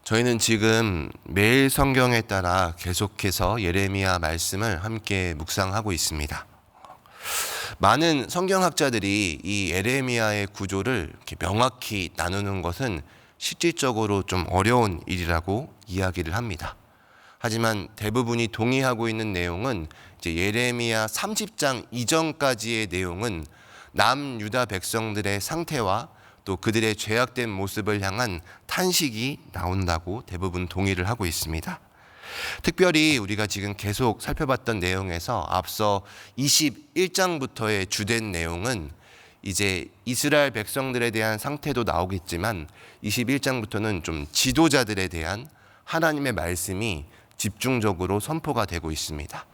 저희는 지금 매일 성경에 따라 계속해서 예레미야 말씀을 함께 묵상하고 있습니다. 많은 성경학자들이 이 예레미야의 구조를 이렇게 명확히 나누는 것은 실질적으로 좀 어려운 일이라고 이야기를 합니다. 하지만 대부분이 동의하고 있는 내용은 이제 예레미야 30장 이전까지의 내용은 남유다 백성들의 상태와 또 그들의 죄악된 모습을 향한 탄식이 나온다고 대부분 동의를 하고 있습니다. 특별히 우리가 지금 계속 살펴봤던 내용에서 앞서 21장부터의 주된 내용은 이제 이스라엘 백성들에 대한 상태도 나오겠지만 21장부터는 좀 지도자들에 대한 하나님의 말씀이 집중적으로 선포가 되고 있습니다.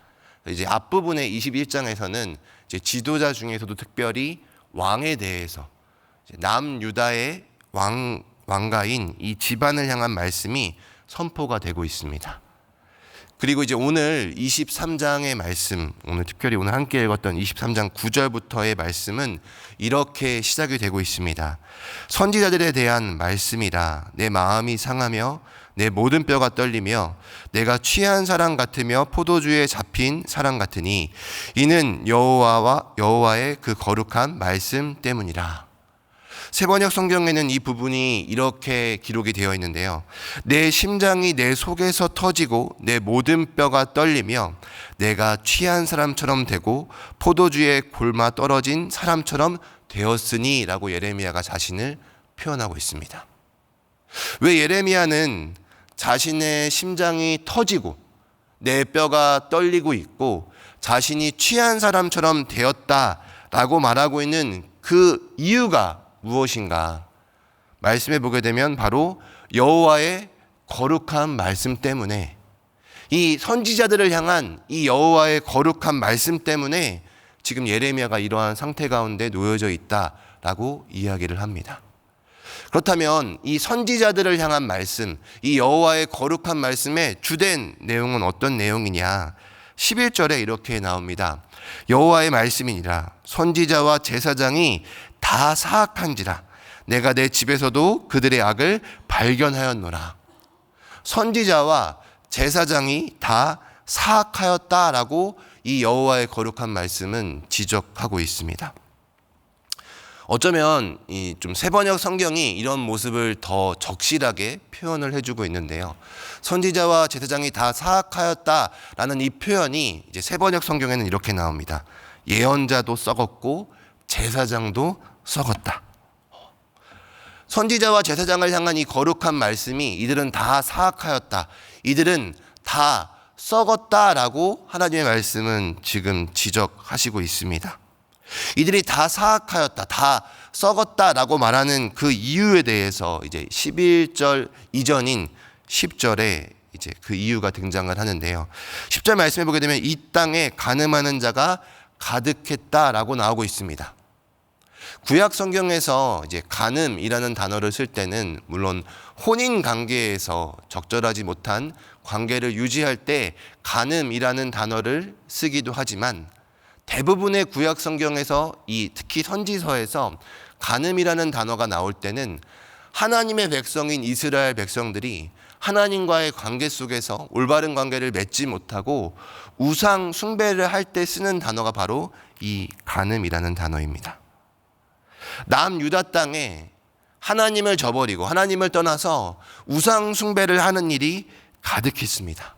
이제 앞부분의 21장에서는 이제 지도자 중에서도 특별히 왕에 대해서 남유다의 왕가인 이 지반을 향한 말씀이 선포가 되고 있습니다. 그리고 이제 오늘 23장의 말씀, 오늘 특별히 오늘 함께 읽었던 23장 9절부터의 말씀은 이렇게 시작이 되고 있습니다. 선지자들에 대한 말씀이라. 내 마음이 상하며 내 모든 뼈가 떨리며 내가 취한 사람 같으며 포도주에 잡힌 사람 같으니 이는 여호와의 그 거룩한 말씀 때문이라. 세번역 성경에는 이 부분이 이렇게 기록이 되어 있는데요. 내 심장이 내 속에서 터지고 내 모든 뼈가 떨리며 내가 취한 사람처럼 되고 포도주에 골마 떨어진 사람처럼 되었으니 라고 예레미야가 자신을 표현하고 있습니다. 왜 예레미야는 자신의 심장이 터지고 내 뼈가 떨리고 있고 자신이 취한 사람처럼 되었다라고 말하고 있는 그 이유가 무엇인가? 말씀해 보게 되면 바로 여호와의 거룩한 말씀 때문에, 이 선지자들을 향한 이 여호와의 거룩한 말씀 때문에 지금 예레미야가 이러한 상태 가운데 놓여져 있다라고 이야기를 합니다. 그렇다면 이 선지자들을 향한 말씀, 이 여호와의 거룩한 말씀의 주된 내용은 어떤 내용이냐? 11절에 이렇게 나옵니다. 여호와의 말씀이니라. 선지자와 제사장이 다 사악한지라. 내가 내 집에서도 그들의 악을 발견하였노라. 선지자와 제사장이 다 사악하였다라고 이 여호와의 거룩한 말씀은 지적하고 있습니다. 어쩌면 이 좀 세번역 성경이 이런 모습을 더 적실하게 표현을 해주고 있는데요. 선지자와 제사장이 다 사악하였다라는 이 표현이 이제 세번역 성경에는 이렇게 나옵니다. 예언자도 썩었고 제사장도 썩었다. 선지자와 제사장을 향한 이 거룩한 말씀이 이들은 다 사악하였다, 이들은 다 썩었다라고 하나님의 말씀은 지금 지적하시고 있습니다. 이들이 다 사악하였다, 다 썩었다라고 말하는 그 이유에 대해서 이제 11절 이전인 10절에 이제 그 이유가 등장을 하는데요. 10절 말씀해 보게 되면 이 땅에 간음하는 자가 가득했다라고 나오고 있습니다. 구약 성경에서 이제 간음이라는 단어를 쓸 때는 물론 혼인 관계에서 적절하지 못한 관계를 유지할 때 간음이라는 단어를 쓰기도 하지만 대부분의 구약 성경에서 특히 선지서에서 간음이라는 단어가 나올 때는 하나님의 백성인 이스라엘 백성들이 하나님과의 관계 속에서 올바른 관계를 맺지 못하고 우상 숭배를 할 때 쓰는 단어가 바로 이 간음이라는 단어입니다. 남유다 땅에 하나님을 저버리고 하나님을 떠나서 우상 숭배를 하는 일이 가득했습니다.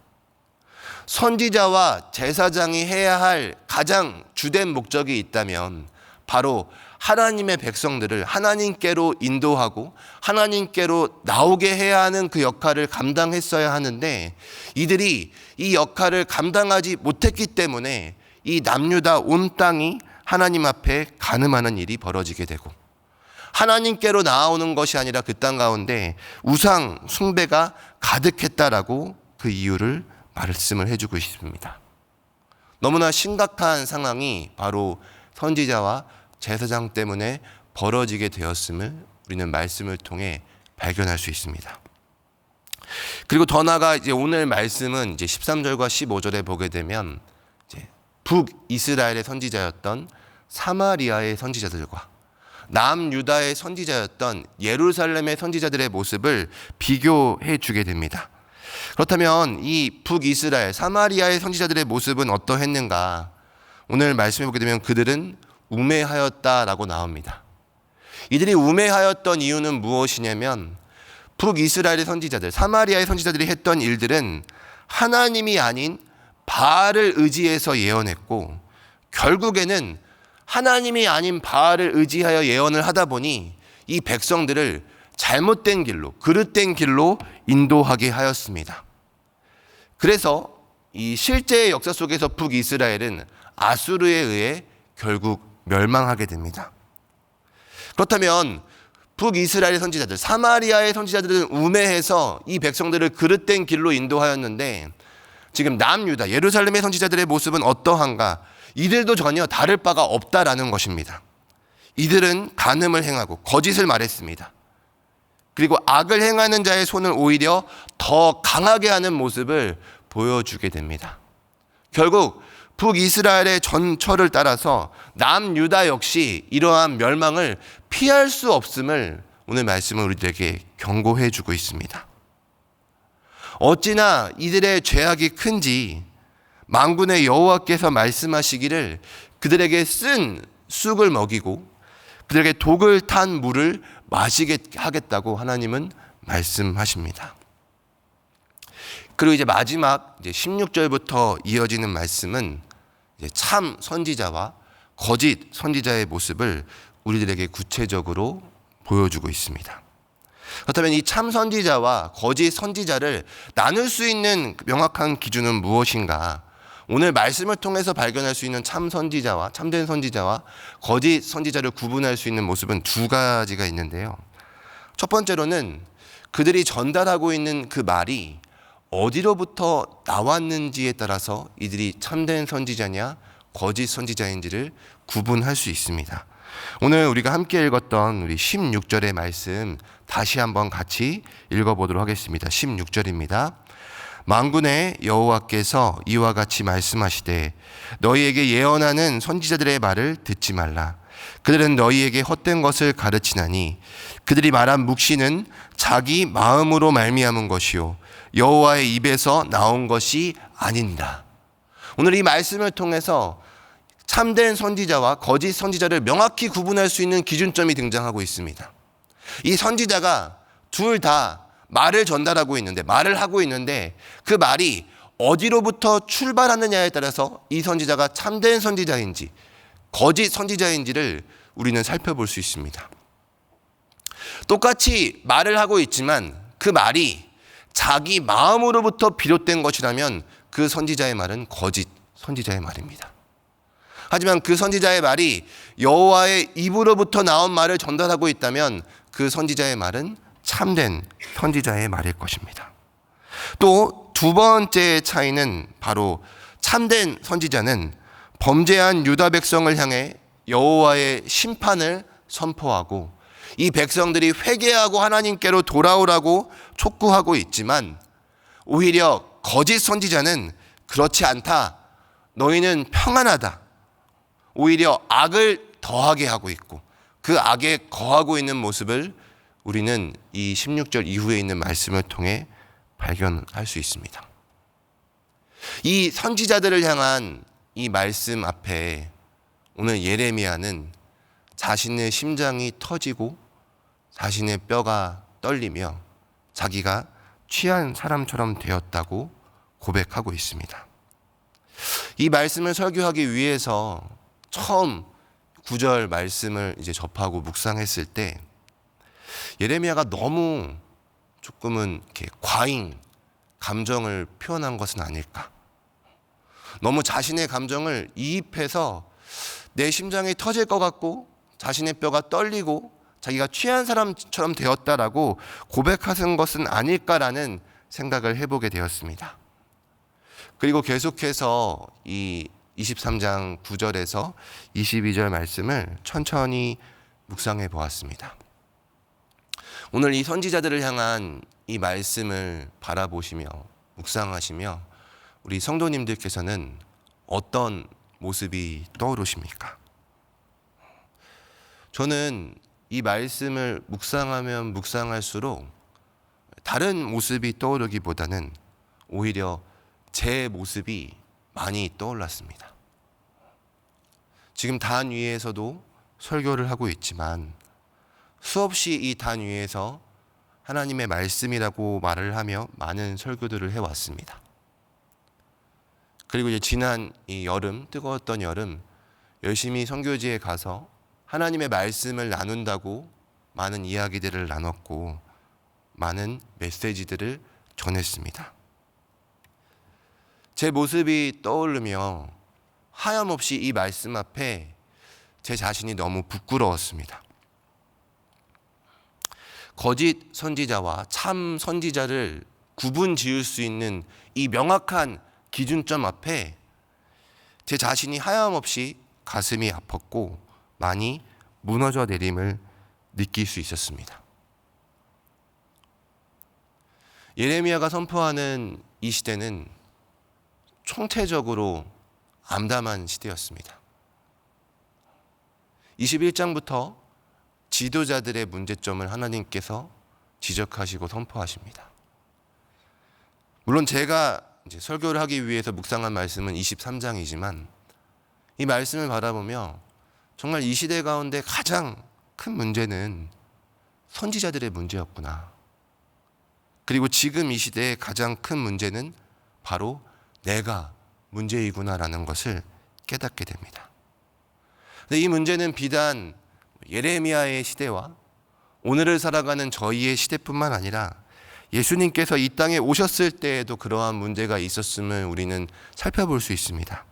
선지자와 제사장이 해야 할 가장 주된 목적이 있다면 바로 하나님의 백성들을 하나님께로 인도하고 하나님께로 나오게 해야 하는 그 역할을 감당했어야 하는데 이들이 이 역할을 감당하지 못했기 때문에 이 남유다 온 땅이 하나님 앞에 간음하는 일이 벌어지게 되고 하나님께로 나아오는 것이 아니라 그 땅 가운데 우상 숭배가 가득했다라고 그 이유를 말씀을 해주고 있습니다. 너무나 심각한 상황이 바로 선지자와 제사장 때문에 벌어지게 되었음을 우리는 말씀을 통해 발견할 수 있습니다. 그리고 더 나아가 이제 오늘 말씀은 이제 13절과 15절에 보게 되면 이제 북이스라엘의 선지자였던 사마리아의 선지자들과 남유다의 선지자였던 예루살렘의 선지자들의 모습을 비교해 주게 됩니다. 그렇다면 이 북이스라엘 사마리아의 선지자들의 모습은 어떠했는가? 오늘 말씀해 보게 되면 그들은 우매하였다라고 나옵니다. 이들이 우매하였던 이유는 무엇이냐면 북이스라엘의 선지자들, 사마리아의 선지자들이 했던 일들은 하나님이 아닌 바알을 의지해서 예언했고, 결국에는 하나님이 아닌 바알을 의지하여 예언을 하다 보니 이 백성들을 잘못된 길로, 그릇된 길로 인도하게 하였습니다. 그래서 이 실제의 역사 속에서 북이스라엘은 아수르에 의해 결국 멸망하게 됩니다. 그렇다면 북이스라엘의 선지자들, 사마리아의 선지자들은 우매해서 이 백성들을 그릇된 길로 인도하였는데, 지금 남유다, 예루살렘의 선지자들의 모습은 어떠한가? 이들도 전혀 다를 바가 없다라는 것입니다. 이들은 간음을 행하고 거짓을 말했습니다. 그리고 악을 행하는 자의 손을 오히려 더 강하게 하는 모습을 보여주게 됩니다. 결국 북이스라엘의 전철을 따라서 남유다 역시 이러한 멸망을 피할 수 없음을 오늘 말씀은 우리들에게 경고해 주고 있습니다. 어찌나 이들의 죄악이 큰지 만군의 여호와께서 말씀하시기를 그들에게 쓴 쑥을 먹이고 그들에게 독을 탄 물을 마시게 하겠다고 하나님은 말씀하십니다. 그리고 이제 마지막 16절부터 이어지는 말씀은 이제 참 선지자와 거짓 선지자의 모습을 우리들에게 구체적으로 보여주고 있습니다. 그렇다면 이 참 선지자와 거짓 선지자를 나눌 수 있는 명확한 기준은 무엇인가? 오늘 말씀을 통해서 발견할 수 있는 참 선지자와 참된 선지자와 거짓 선지자를 구분할 수 있는 모습은 두 가지가 있는데요. 첫 번째로는 그들이 전달하고 있는 그 말이 어디로부터 나왔는지에 따라서 이들이 참된 선지자냐 거짓 선지자인지를 구분할 수 있습니다. 오늘 우리가 함께 읽었던 우리 16절의 말씀 다시 한번 같이 읽어보도록 하겠습니다. 16절입니다. 만군의 여호와께서 이와 같이 말씀하시되 너희에게 예언하는 선지자들의 말을 듣지 말라. 그들은 너희에게 헛된 것을 가르치나니 그들이 말한 묵시는 자기 마음으로 말미암은 것이요 여호와의 입에서 나온 것이 아닌다. 오늘 이 말씀을 통해서 참된 선지자와 거짓 선지자를 명확히 구분할 수 있는 기준점이 등장하고 있습니다. 이 선지자가 둘 다 말을 전달하고 있는데, 말을 하고 있는데 그 말이 어디로부터 출발하느냐에 따라서 이 선지자가 참된 선지자인지 거짓 선지자인지를 우리는 살펴볼 수 있습니다. 똑같이 말을 하고 있지만 그 말이 자기 마음으로부터 비롯된 것이라면 그 선지자의 말은 거짓 선지자의 말입니다. 하지만 그 선지자의 말이 여호와의 입으로부터 나온 말을 전달하고 있다면 그 선지자의 말은 참된 선지자의 말일 것입니다. 또 두 번째 차이는 바로 참된 선지자는 범죄한 유다 백성을 향해 여호와의 심판을 선포하고 이 백성들이 회개하고 하나님께로 돌아오라고 촉구하고 있지만 오히려 거짓 선지자는 그렇지 않다. 너희는 평안하다. 오히려 악을 더하게 하고 있고 그 악에 거하고 있는 모습을 우리는 이 16절 이후에 있는 말씀을 통해 발견할 수 있습니다. 이 선지자들을 향한 이 말씀 앞에 오늘 예레미야는 자신의 심장이 터지고 자신의 뼈가 떨리며 자기가 취한 사람처럼 되었다고 고백하고 있습니다. 이 말씀을 설교하기 위해서 처음 9절 말씀을 이제 접하고 묵상했을 때 예레미야가 너무 조금은 이렇게 과잉 감정을 표현한 것은 아닐까. 너무 자신의 감정을 이입해서 내 심장이 터질 것 같고 자신의 뼈가 떨리고 자기가 취한 사람처럼 되었다라고 고백하는 것은 아닐까라는 생각을 해보게 되었습니다. 그리고 계속해서 이 23장 9절에서 22절 말씀을 천천히 묵상해 보았습니다. 오늘 이 선지자들을 향한 이 말씀을 바라보시며 묵상하시며 우리 성도님들께서는 어떤 모습이 떠오르십니까? 저는 이 말씀을 묵상하면 묵상할수록 다른 모습이 떠오르기보다는 오히려 제 모습이 많이 떠올랐습니다. 지금 단 위에서도 설교를 하고 있지만 수없이 이 단 위에서 하나님의 말씀이라고 말을 하며 많은 설교들을 해왔습니다. 그리고 이제 지난 이 여름, 뜨거웠던 여름, 열심히 선교지에 가서 하나님의 말씀을 나눈다고 많은 이야기들을 나눴고 많은 메시지들을 전했습니다. 제 모습이 떠오르며 하염없이 이 말씀 앞에 제 자신이 너무 부끄러웠습니다. 거짓 선지자와 참 선지자를 구분 지을 수 있는 이 명확한 기준점 앞에 제 자신이 하염없이 가슴이 아팠고 많이 무너져 내림을 느낄 수 있었습니다. 예레미야가 선포하는 이 시대는 총체적으로 암담한 시대였습니다. 21장부터 지도자들의 문제점을 하나님께서 지적하시고 선포하십니다. 물론 제가 이제 설교를 하기 위해서 묵상한 말씀은 23장이지만 이 말씀을 바라보며 정말 이 시대 가운데 가장 큰 문제는 선지자들의 문제였구나. 그리고 지금 이 시대의 가장 큰 문제는 바로 내가 문제이구나라는 것을 깨닫게 됩니다. 근데 이 문제는 비단 예레미야의 시대와 오늘을 살아가는 저희의 시대뿐만 아니라 예수님께서 이 땅에 오셨을 때에도 그러한 문제가 있었음을 우리는 살펴볼 수 있습니다.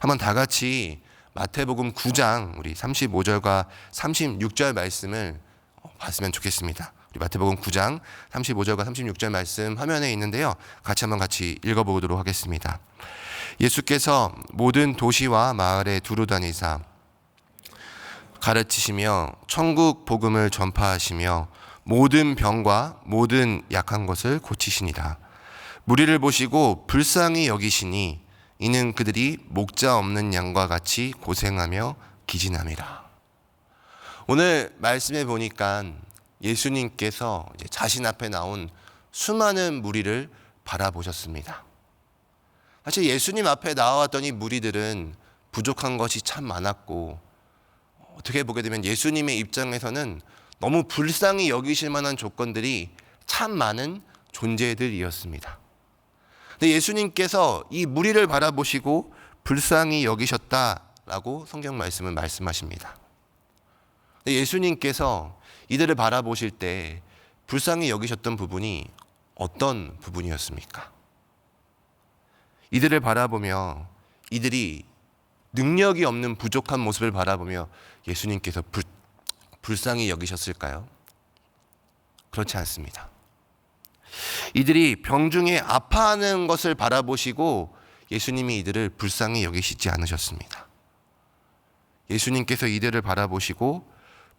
한번 다 같이 마태복음 9장 우리 35절과 36절 말씀을 봤으면 좋겠습니다. 우리 마태복음 9장 35절과 36절 말씀 화면에 있는데요. 같이 읽어보도록 하겠습니다. 예수께서 모든 도시와 마을에 두루 다니사 가르치시며 천국 복음을 전파하시며 모든 병과 모든 약한 것을 고치시니라. 무리를 보시고 불쌍히 여기시니 이는 그들이 목자 없는 양과 같이 고생하며 기진함이라. 오늘 말씀에 보니까 예수님께서 이제 자신 앞에 나온 수많은 무리를 바라보셨습니다. 사실 예수님 앞에 나와왔던 이 무리들은 부족한 것이 참 많았고 어떻게 보게 되면 예수님의 입장에서는 너무 불쌍히 여기실 만한 조건들이 참 많은 존재들이었습니다. 근데 예수님께서 이 무리를 바라보시고 불쌍히 여기셨다라고 성경 말씀은 말씀하십니다. 근데 예수님께서 이들을 바라보실 때 불쌍히 여기셨던 부분이 어떤 부분이었습니까? 이들을 바라보며 이들이 능력이 없는 부족한 모습을 바라보며 예수님께서 불쌍히 여기셨을까요? 그렇지 않습니다. 이들이 병중에 아파하는 것을 바라보시고 예수님이 이들을 불쌍히 여기시지 않으셨습니다. 예수님께서 이들을 바라보시고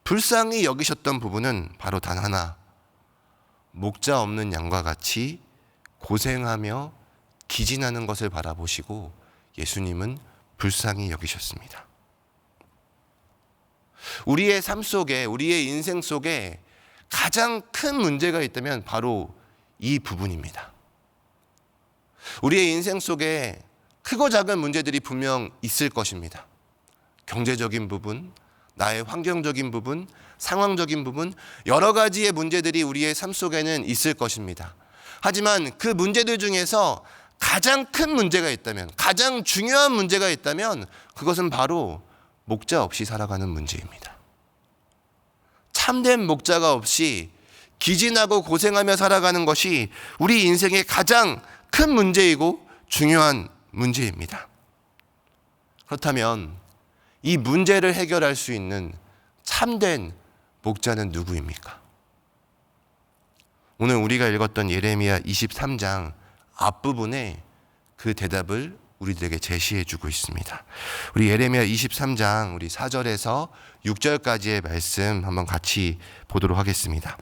불쌍히 여기셨던 부분은 바로 단 하나, 목자 없는 양과 같이 고생하며 기진하는 것을 바라보시고 예수님은 불쌍히 여기셨습니다. 우리의 삶 속에, 우리의 인생 속에 가장 큰 문제가 있다면 바로 이 부분입니다. 우리의 인생 속에 크고 작은 문제들이 분명 있을 것입니다. 경제적인 부분, 나의 환경적인 부분, 상황적인 부분, 여러 가지의 문제들이 우리의 삶 속에는 있을 것입니다. 하지만 그 문제들 중에서 가장 큰 문제가 있다면, 가장 중요한 문제가 있다면 그것은 바로 목자 없이 살아가는 문제입니다. 참된 목자가 없이 기진하고 고생하며 살아가는 것이 우리 인생의 가장 큰 문제이고 중요한 문제입니다. 그렇다면 이 문제를 해결할 수 있는 참된 목자는 누구입니까? 오늘 우리가 읽었던 예레미야 23장 앞부분에 그 대답을 우리들에게 제시해 주고 있습니다. 우리 예레미야 23장 우리 4절에서 6절까지의 말씀 한번 같이 보도록 하겠습니다.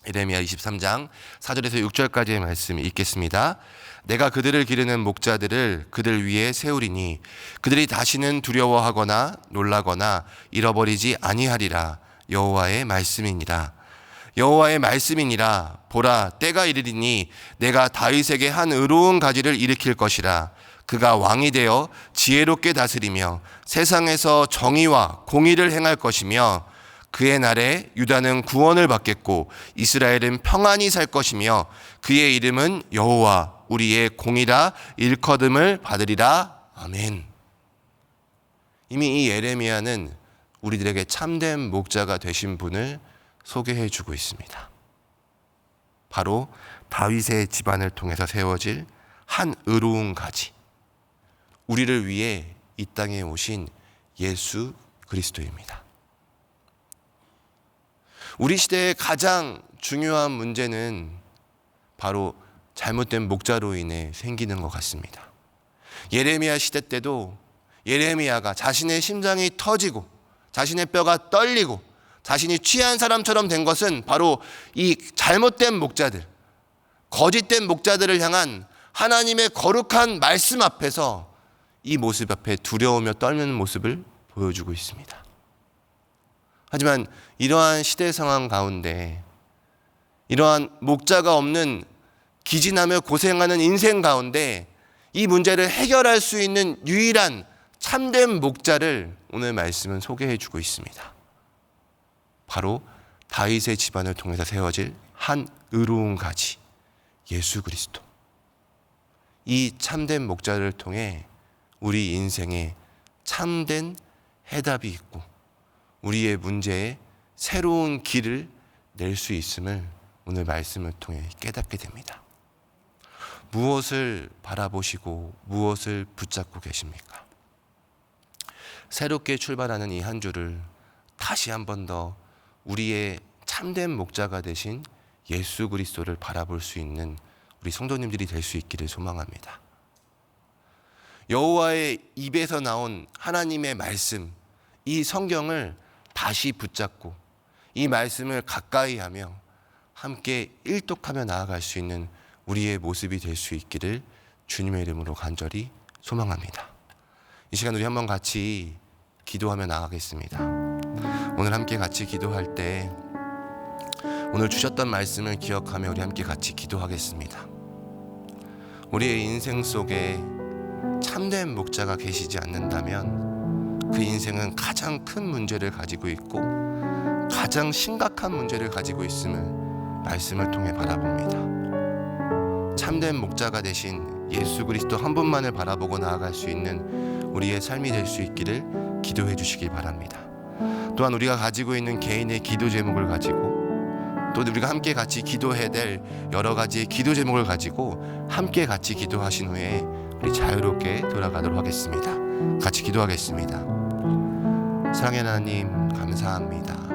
예레미야 23장 4절에서 6절까지의 말씀 읽겠습니다. 내가 그들을 기르는 목자들을 그들 위에 세우리니 그들이 다시는 두려워하거나 놀라거나 잃어버리지 아니하리라. 여호와의 말씀이니라. 여호와의 말씀이니라. 보라, 때가 이르리니 내가 다윗에게 한 의로운 가지를 일으킬 것이라. 그가 왕이 되어 지혜롭게 다스리며 세상에서 정의와 공의를 행할 것이며 그의 날에 유다는 구원을 받겠고 이스라엘은 평안히 살 것이며 그의 이름은 여호와 우리의 공이라 일컬음을 받으리라. 아멘. 이미 이 예레미야는 우리들에게 참된 목자가 되신 분을 소개해 주고 있습니다. 바로 다윗의 집안을 통해서 세워질 한 의로운 가지, 우리를 위해 이 땅에 오신 예수 그리스도입니다. 우리 시대의 가장 중요한 문제는 바로 잘못된 목자로 인해 생기는 것 같습니다. 예레미야 시대 때도 예레미야가 자신의 심장이 터지고 자신의 뼈가 떨리고 자신이 취한 사람처럼 된 것은 바로 이 잘못된 목자들, 거짓된 목자들을 향한 하나님의 거룩한 말씀 앞에서 이 모습 앞에 두려우며 떨는 모습을 보여주고 있습니다. 하지만 이러한 시대 상황 가운데, 이러한 목자가 없는 기진하며 고생하는 인생 가운데 이 문제를 해결할 수 있는 유일한 참된 목자를 오늘 말씀은 소개해 주고 있습니다. 바로 다윗의 집안을 통해서 세워질 한 의로운 가지, 예수 그리스도. 이 참된 목자를 통해 우리 인생에 참된 해답이 있고 우리의 문제에 새로운 길을 낼 수 있음을 오늘 말씀을 통해 깨닫게 됩니다. 무엇을 바라보시고 무엇을 붙잡고 계십니까? 새롭게 출발하는 이 한 주를 다시 한 번 더 우리의 참된 목자가 되신 예수 그리스도를 바라볼 수 있는 우리 성도님들이 될 수 있기를 소망합니다. 여호와의 입에서 나온 하나님의 말씀, 이 성경을 다시 붙잡고 이 말씀을 가까이 하며 함께 일독하며 나아갈 수 있는 우리의 모습이 될 수 있기를 주님의 이름으로 간절히 소망합니다. 이 시간 우리 한번 같이 기도하며 나아가겠습니다. 오늘 함께 같이 기도할 때 오늘 주셨던 말씀을 기억하며 우리 함께 같이 기도하겠습니다. 우리의 인생 속에 참된 목자가 계시지 않는다면 그 인생은 가장 큰 문제를 가지고 있고 가장 심각한 문제를 가지고 있음을 말씀을 통해 바라봅니다. 참된 목자가 되신 예수 그리스도 한 분만을 바라보고 나아갈 수 있는 우리의 삶이 될 수 있기를 기도해 주시기 바랍니다. 또한 우리가 가지고 있는 개인의 기도 제목을 가지고 또 우리가 함께 같이 기도해야 될 여러 가지의 기도 제목을 가지고 함께 같이 기도하신 후에 우리 자유롭게 돌아가도록 하겠습니다. 같이 기도하겠습니다. 사랑의 하나님 감사합니다.